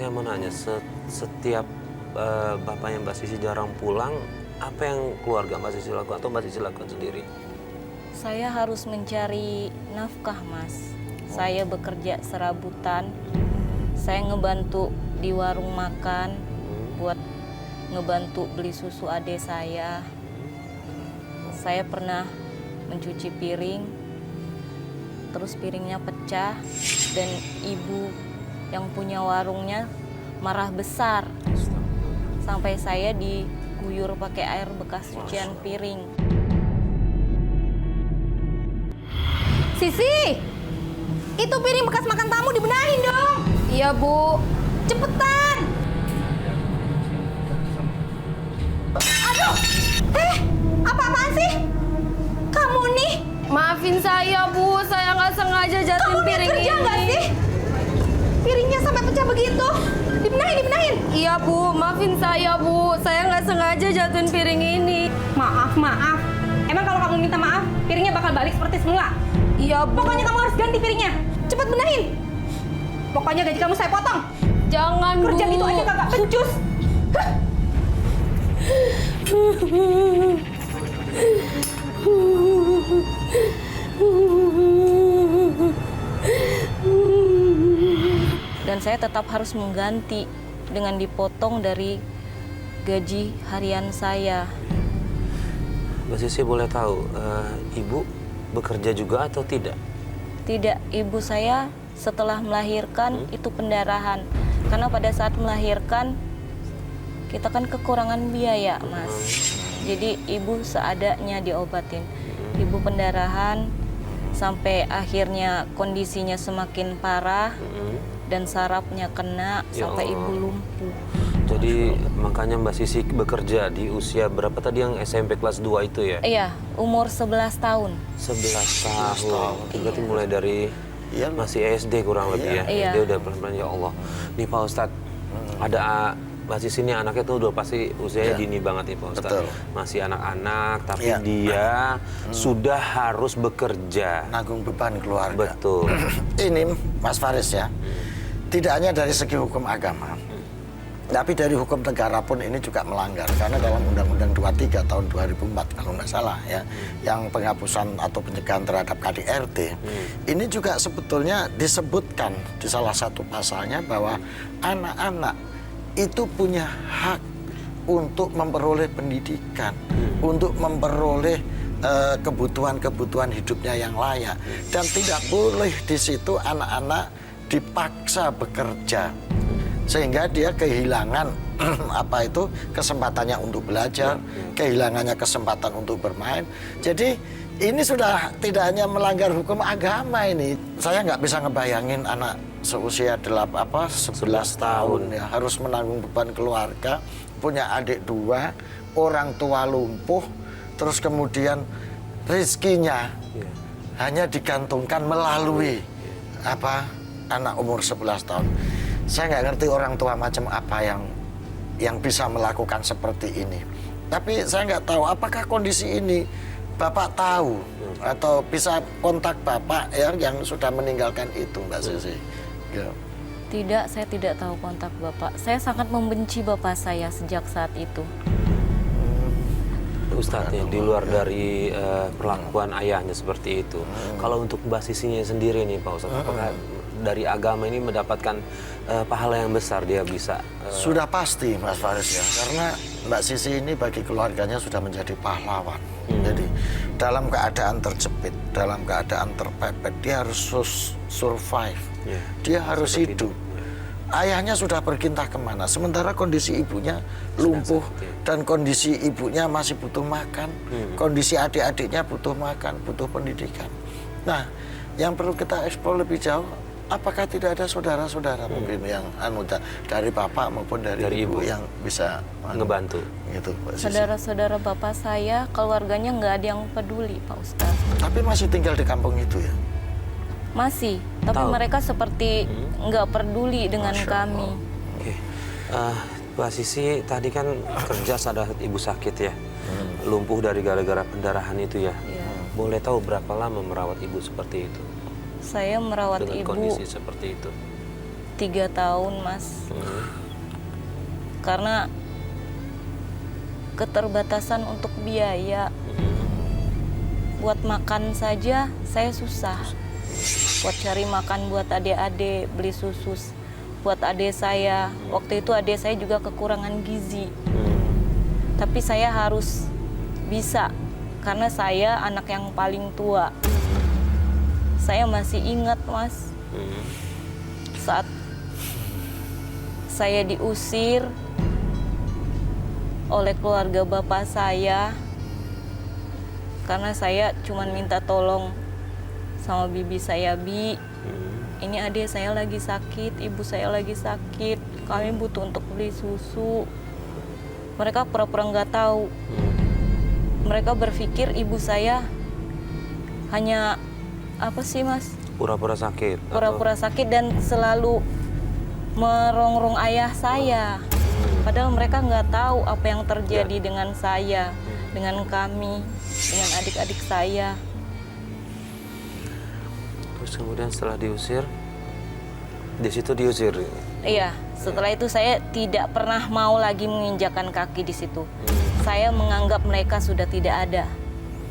saya mau nanya, setiap bapaknya Mbak Sisi jarang pulang, apa yang keluarga Mbak Sisi lakukan atau Mbak Sisi lakukan sendiri? Saya harus mencari nafkah, Mas. Saya bekerja serabutan. Saya ngebantu di warung makan buat ngebantu beli susu adik saya. Saya pernah mencuci piring, terus piringnya pecah dan ibu yang punya warungnya marah besar sampai saya diguyur pakai air bekas cucian piring. Sisi, itu piring bekas makan tamu dibenahin dong. Iya, Bu. Cepetan. Aduh, apa-apaan sih? Kamu nih. Maafin saya, Bu. Saya nggak sengaja jatuhin piring ini. Kamu kerja nggak sih? Piringnya sampai pecah begitu. Dibenahin. Iya, Bu. Maafin saya, Bu. Saya nggak sengaja jatuhin piring ini. Maaf. Emang kalau kamu minta maaf, piringnya bakal balik seperti semula? Iya, Bu. Pokoknya kamu harus ganti piringnya. Cepat benahin. Pokoknya gaji kamu saya potong. Jangan, Bu. Kerja gitu aja kagak becus. Hah? Dan saya tetap harus mengganti dengan dipotong dari gaji harian saya. Mbak Sisi boleh tahu, ibu bekerja juga atau tidak? Tidak, ibu saya setelah melahirkan itu pendarahan. Karena pada saat melahirkan kita kan kekurangan biaya, Mas. Jadi ibu seadanya diobatin. Ibu pendarahan sampai akhirnya kondisinya semakin parah dan sarafnya kena Ya sampai Allah. ibu lumpuh. Jadi makanya Mbak Sisi bekerja di usia berapa tadi yang SMP kelas 2 itu ya? Iya, umur 11 tahun. 11 tahun. Berarti mulai dari Iya, masih SD kurang lebih ya? Iya. SD udah pelan-pelan, ya Allah. Nih Pak Ustadz, ada Mbak Sisi ini anaknya tuh udah pasti usianya Iya. dini banget nih Pak Ustadz. Betul. Masih anak-anak, tapi Iya. dia sudah harus bekerja. Nanggung beban keluarga. Betul. Ini Mas Faris ya, tidak hanya dari segi hukum agama, tapi dari hukum negara pun ini juga melanggar. Karena dalam Undang-Undang 23 tahun 2004 kalau nggak salah ya, yang penghapusan atau pencegahan terhadap KDRT, ini juga sebetulnya disebutkan di salah satu pasalnya bahwa anak-anak itu punya hak untuk memperoleh pendidikan, untuk memperoleh kebutuhan-kebutuhan hidupnya yang layak, dan tidak boleh di situ anak-anak dipaksa bekerja sehingga dia kehilangan kesempatannya untuk belajar, kehilangannya kesempatan untuk bermain. Jadi ini sudah tidak hanya melanggar hukum agama ini. Saya nggak bisa ngebayangin anak seusia 11 tahun ya harus menanggung beban keluarga, punya adik 2, orang tua lumpuh, terus kemudian rezekinya hanya digantungkan melalui anak umur 11 tahun. Saya nggak ngerti orang tua macam apa yang bisa melakukan seperti ini. Tapi saya nggak tahu apakah kondisi ini Bapak tahu atau bisa kontak Bapak ya yang sudah meninggalkan itu, Mbak Sisi. Ya. Tidak, saya tidak tahu kontak Bapak. Saya sangat membenci Bapak saya sejak saat itu. Ustadz ya, di luar dari perlakuan ayahnya seperti itu, kalau untuk Mbak Sisinya sendiri nih Pak Ustadz, apakah dari agama ini mendapatkan pahala yang besar dia bisa? Sudah pasti Mas Faris ya, karena Mbak Sisi ini bagi keluarganya sudah menjadi pahlawan. Jadi dalam keadaan terjepit, dalam keadaan terpepet, dia harus survive, dia harus hidup. Ayahnya sudah berkintah kemana, sementara kondisi ibunya lumpuh dan kondisi ibunya masih butuh makan, kondisi adik-adiknya butuh makan, butuh pendidikan. Nah, yang perlu kita eksplor lebih jauh, apakah tidak ada saudara-saudara mungkin yang dari bapak maupun dari ibu yang bisa ngebantu? Gitu, Pak Sisi. Saudara-saudara Bapak saya, keluarganya nggak ada yang peduli, Pak Ustadz. Tapi masih tinggal di kampung itu ya? Masih, tapi mereka seperti nggak peduli dengan kami. Oke, Mbak Sisi tadi kan kerja saat ibu sakit ya, lumpuh dari gara-gara pendarahan itu ya. Boleh tahu berapa lama merawat ibu seperti itu? Saya merawat dengan ibu kondisi seperti itu. 3 tahun, Mas. Karena keterbatasan untuk biaya. Buat makan saja saya susah. Buat cari makan buat adik-adik, beli susu buat adik saya. Waktu itu adik saya juga kekurangan gizi. Tapi saya harus bisa karena saya anak yang paling tua. Saya masih ingat, Mas. Saat saya diusir oleh keluarga bapak saya karena saya cuma minta tolong sama bibi saya, Bi, ini adik saya lagi sakit, ibu saya lagi sakit, kami butuh untuk beli susu. Mereka pura-pura nggak tahu. Mereka berpikir ibu saya hanya apa sih, Mas? Pura-pura sakit. Pura-pura sakit dan selalu merongrong ayah saya. Padahal mereka nggak tahu apa yang terjadi dengan saya, dengan kami, dengan adik-adik saya. Terus kemudian setelah diusir, di situ diusir. Iya, setelah itu saya tidak pernah mau lagi menginjakan kaki di situ. Saya menganggap mereka sudah tidak ada.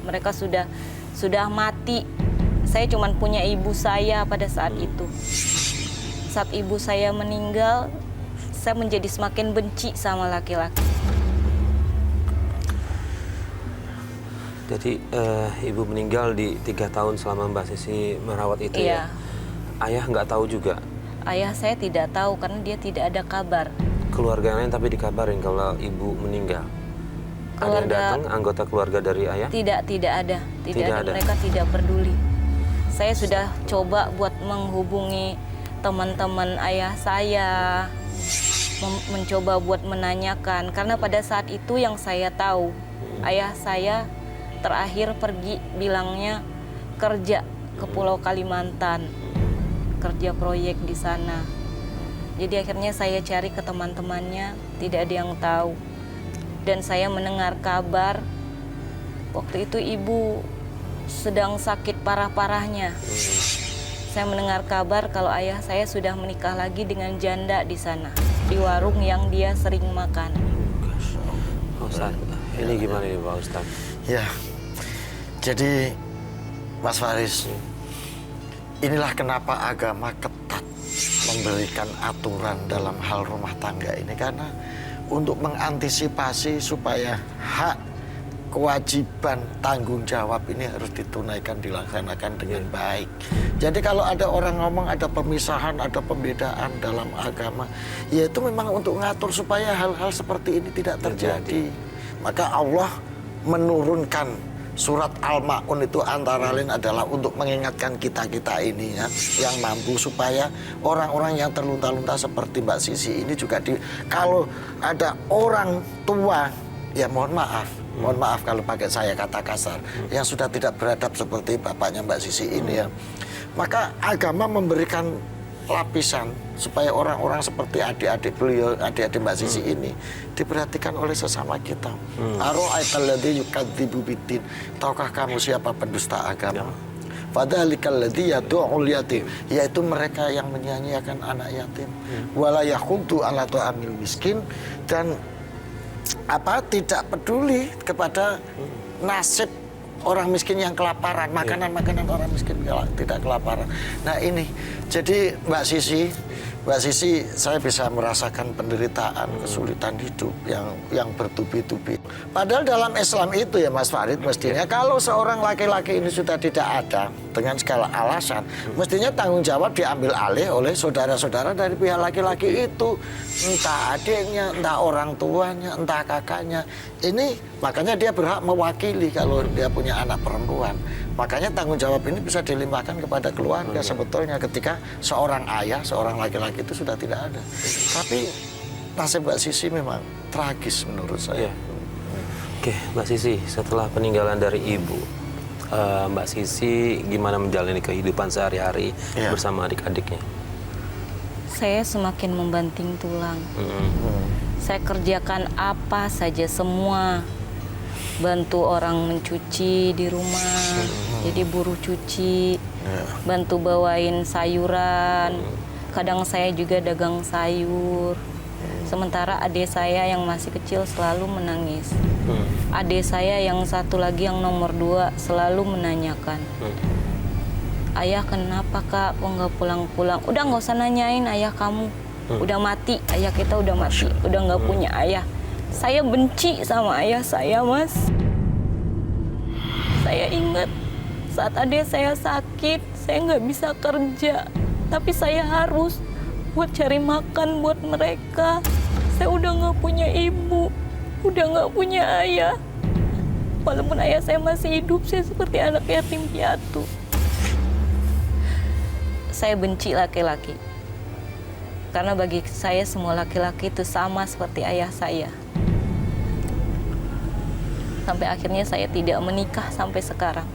Mereka sudah mati. Saya cuma punya ibu saya pada saat itu. Saat ibu saya meninggal, saya menjadi semakin benci sama laki-laki. Jadi ibu meninggal di 3 tahun selama Mbak Sisi merawat itu Iya. ya? Ayah nggak tahu juga? Ayah saya tidak tahu karena dia tidak ada kabar. Keluarga lain tapi dikabarin kalau ibu meninggal? Ada yang datang, anggota keluarga dari ayah? Tidak ada. Tidak ada. Mereka tidak peduli. Saya sudah coba buat menghubungi teman-teman ayah saya, mencoba buat menanyakan. Karena pada saat itu yang saya tahu, ayah saya terakhir pergi bilangnya kerja ke Pulau Kalimantan, kerja proyek di sana. Jadi akhirnya saya cari ke teman-temannya, tidak ada yang tahu. Dan saya mendengar kabar, waktu itu ibu sedang sakit parah-parahnya. Saya mendengar kabar kalau ayah saya sudah menikah lagi dengan janda di sana, di warung yang dia sering makan. Pak Ustadz, ini gimana nih Pak Ustadz? Ya, jadi Mas Faris, inilah kenapa agama ketat memberikan aturan dalam hal rumah tangga ini. Karena untuk mengantisipasi supaya hak, kewajiban, tanggung jawab ini harus ditunaikan, dilaksanakan dengan baik. Jadi kalau ada orang ngomong ada pemisahan, ada pembedaan dalam agama, ya itu memang untuk ngatur supaya hal-hal seperti ini tidak terjadi. Maka Allah menurunkan surat Al-Ma'un itu antara lain adalah untuk mengingatkan kita-kita ini ya, yang mampu supaya orang-orang yang terlunta-lunta seperti Mbak Sisi ini juga kalau ada orang tua, ya mohon maaf kalau pakai saya kata kasar, yang sudah tidak beradab seperti bapaknya Mbak Sisi ini ya, maka agama memberikan lapisan supaya orang-orang seperti adik-adik beliau, adik-adik Mbak Sisi ini diperhatikan oleh sesama kita. Ara'aital ladzi yukadzibu biddin. Tahukah kamu siapa pendusta agama? Fadzalikal ladzi yad'ul yatim, yaitu mereka yang menyanyiakan anak yatim. Wala yakhuddu ala ta'amil miskin, dan tidak peduli kepada nasib orang miskin yang kelaparan, makanan-makanan orang miskin tidak kelaparan. Nah ini, jadi Mbak Sisi, saya bisa merasakan penderitaan, kesulitan hidup yang bertubi-tubi. Padahal dalam Islam itu ya Mas Farid, mestinya kalau seorang laki-laki ini sudah tidak ada dengan segala alasan, mestinya tanggung jawab diambil alih oleh saudara-saudara dari pihak laki-laki itu. Entah adiknya, entah orang tuanya, entah kakaknya. Ini makanya dia berhak mewakili kalau dia punya anak perempuan. Makanya tanggung jawab ini bisa dilimpahkan kepada keluarga sebetulnya ketika seorang ayah, seorang laki-laki itu sudah tidak ada. Tapi nasib Mbak Sisi memang tragis menurut saya. Oke, Mbak Sisi, setelah peninggalan dari ibu, Mbak Sisi gimana menjalani kehidupan sehari-hari bersama adik-adiknya? Saya semakin membanting tulang. Saya kerjakan apa saja semua. Bantu orang mencuci di rumah, jadi buruh cuci. Bantu bawain sayuran. Kadang saya juga dagang sayur. Sementara adik saya yang masih kecil selalu menangis. Adik saya yang satu lagi yang nomor 2 selalu menanyakan, ayah kenapa kak kok nggak pulang-pulang? Udah nggak usah nanyain, ayah kamu udah mati, ayah kita udah mati, udah nggak punya ayah. Saya benci sama ayah saya, Mas. Saya ingat saat adik saya sakit, saya nggak bisa kerja, tapi saya harus buat cari makan buat mereka. Saya udah nggak punya ibu, udah nggak punya ayah. Walaupun ayah saya masih hidup, saya seperti anak yatim piatu. Saya benci laki-laki. Karena bagi saya semua laki-laki itu sama seperti ayah saya. Sampai akhirnya saya tidak menikah sampai sekarang.